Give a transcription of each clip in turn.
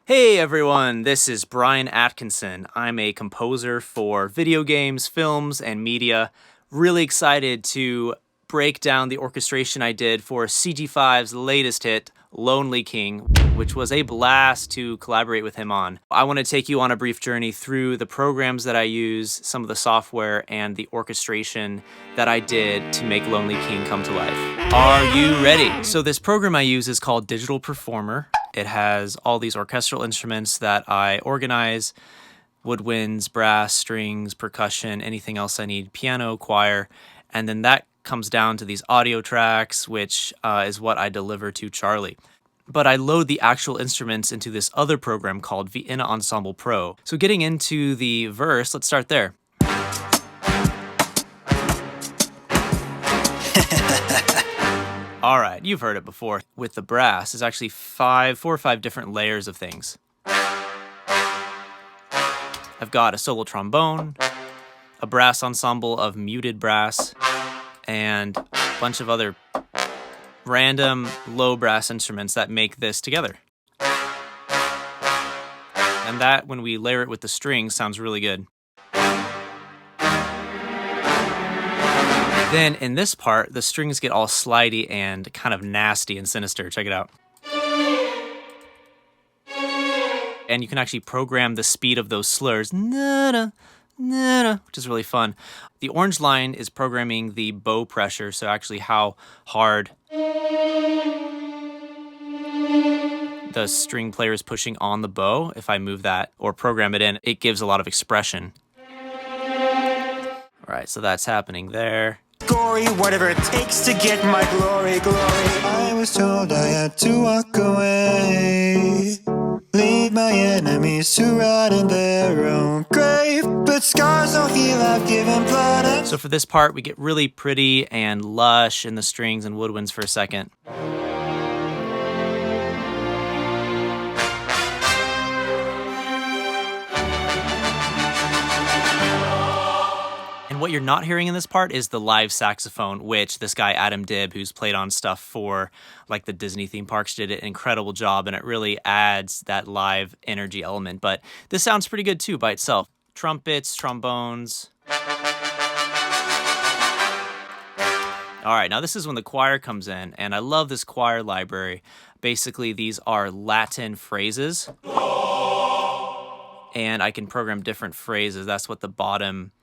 Hey everyone, this is Brian Atkinson. I'm a composer for video games, films, and media. Really excited to break down the orchestration I did for CG5's latest hit, Lonely King, which was a blast to collaborate with him on. I want to take you on a brief journey through the programs that I use, some of the software, and the orchestration that I did to make Lonely King come to life. Are you ready? So this program I use is called Digital Performer. It has all these orchestral instruments that I organize: woodwinds, brass, strings, percussion, anything else I need, piano, choir, and then that comes down to these audio tracks, which is what I deliver to Charlie. But I load the actual instruments into this other program called Vienna Ensemble Pro. So getting into the verse, let's start there. All right, you've heard it before. With the brass, there's actually four or five different layers of things. I've got a solo trombone, a brass ensemble of muted brass, and a bunch of other random low brass instruments that make this together. And that, when we layer it with the strings, sounds really good. Then in this part, the strings get all slidey and kind of nasty and sinister. Check it out. And you can actually program the speed of those slurs, which is really fun. The orange line is programming the bow pressure, so actually how hard the string player is pushing on the bow. If I move that or program it in, it gives a lot of expression. All right, so that's happening there. Gory, whatever it takes to get my glory. I was told I had to walk away, leave my enemies to rot in their own grave, but scars don't heal, I've given blood. So for this part, we get really pretty and lush in the strings and woodwinds for a second. What you're not hearing in this part is the live saxophone, which this guy Adam Dibb, who's played on stuff for like the Disney theme parks, did an incredible job, and it really adds that live energy element. But this sounds pretty good too by itself. Trumpets, trombones. All right, now this is when the choir comes in, and I love this choir library. Basically, these are Latin phrases, and I can program different phrases. That's what the bottom...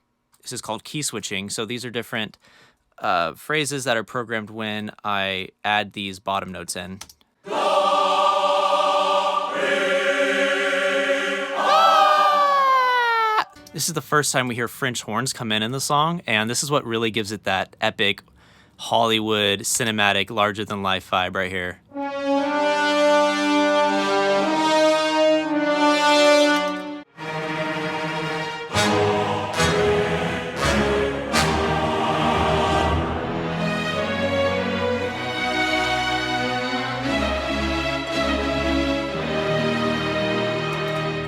This is called key switching. So these are different phrases that are programmed when I add these bottom notes in. This is the first time we hear French horns come in the song, and this is what really gives it that epic Hollywood cinematic larger-than-life vibe right here.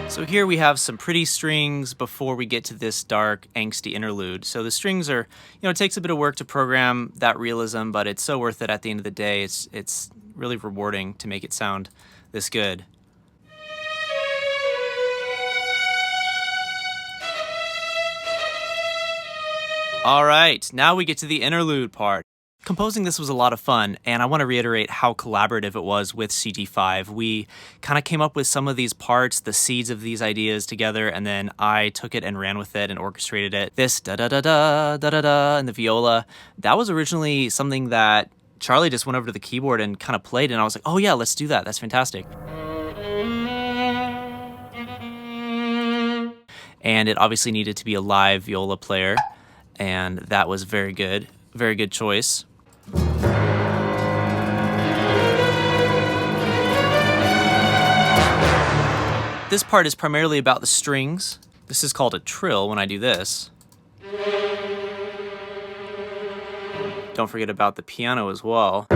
So here we have some pretty strings before we get to this dark, angsty interlude. So the strings are, it takes a bit of work to program that realism, but it's so worth it at the end of the day. It's really rewarding to make it sound this good. All right, now we get to the interlude part. Composing this was a lot of fun, and I want to reiterate how collaborative it was with CG5. We kind of came up with some of these parts, the seeds of these ideas together, and then I took it and ran with it and orchestrated it. This da-da-da-da, da-da-da, and the viola, that was originally something that Charlie just went over to the keyboard and kind of played, and I was like, oh yeah, let's do that. That's fantastic. And it obviously needed to be a live viola player, and that was very good. Very good choice. This part is primarily about the strings. This is called a trill when I do this. Don't forget about the piano as well.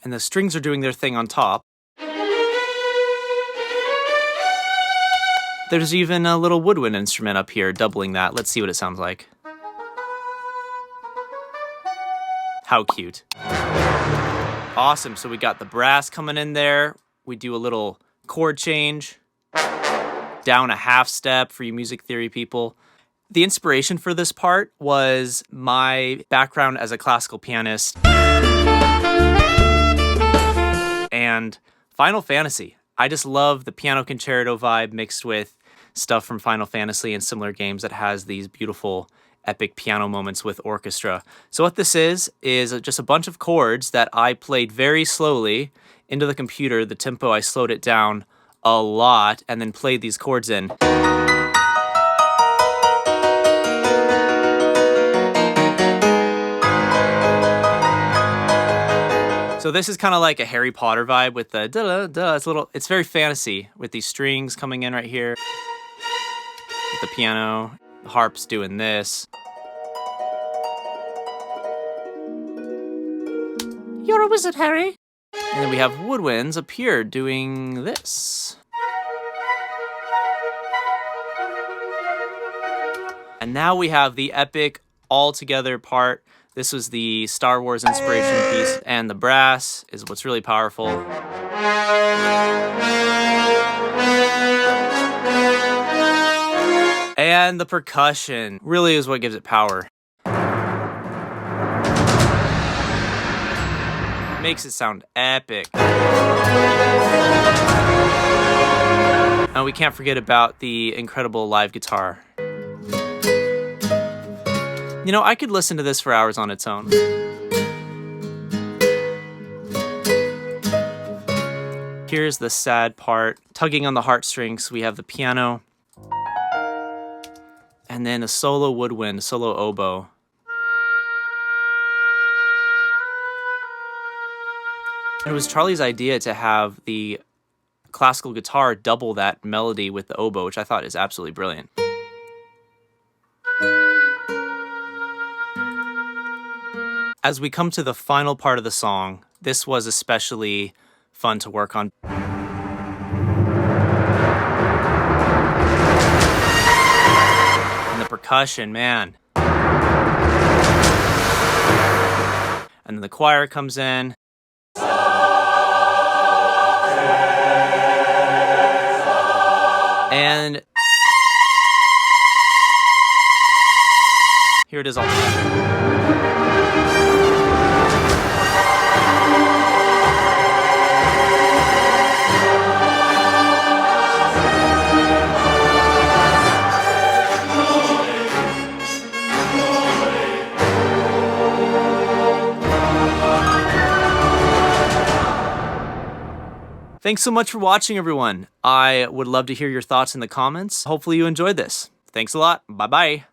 And the strings are doing their thing on top. There's even a little woodwind instrument up here doubling that. Let's see what it sounds like. How cute. Awesome, so we got the brass coming in there We do a little chord change, down a half step for you music theory people. The inspiration for this part was my background as a classical pianist and Final Fantasy. I just love the piano concerto vibe mixed with stuff from Final Fantasy and similar games that has these beautiful epic piano moments with orchestra. So what this is just a bunch of chords that I played very slowly into the computer. The tempo, I slowed it down a lot and then played these chords in. So this is kind of like a Harry Potter vibe with the da-da-da. It's very fantasy with these strings coming in right here. With the piano, the harp's doing this. You're a wizard, Harry. And then we have woodwinds up here doing this. And now we have the epic all-together part. This was the Star Wars inspiration piece, and the brass is what's really powerful. And the percussion really is what gives it power. Makes it sound epic. And we can't forget about the incredible live guitar. You know, I could listen to this for hours on its own. Here's the sad part. Tugging on the heartstrings, we have the piano. And then a solo woodwind, solo oboe. And it was Charlie's idea to have the classical guitar double that melody with the oboe, which I thought is absolutely brilliant. As we come to the final part of the song, this was especially fun to work on. And the percussion, man. And then the choir comes in. And here it is all together. Thanks so much for watching, everyone. I would love to hear your thoughts in the comments. Hopefully you enjoyed this. Thanks a lot. Bye-bye.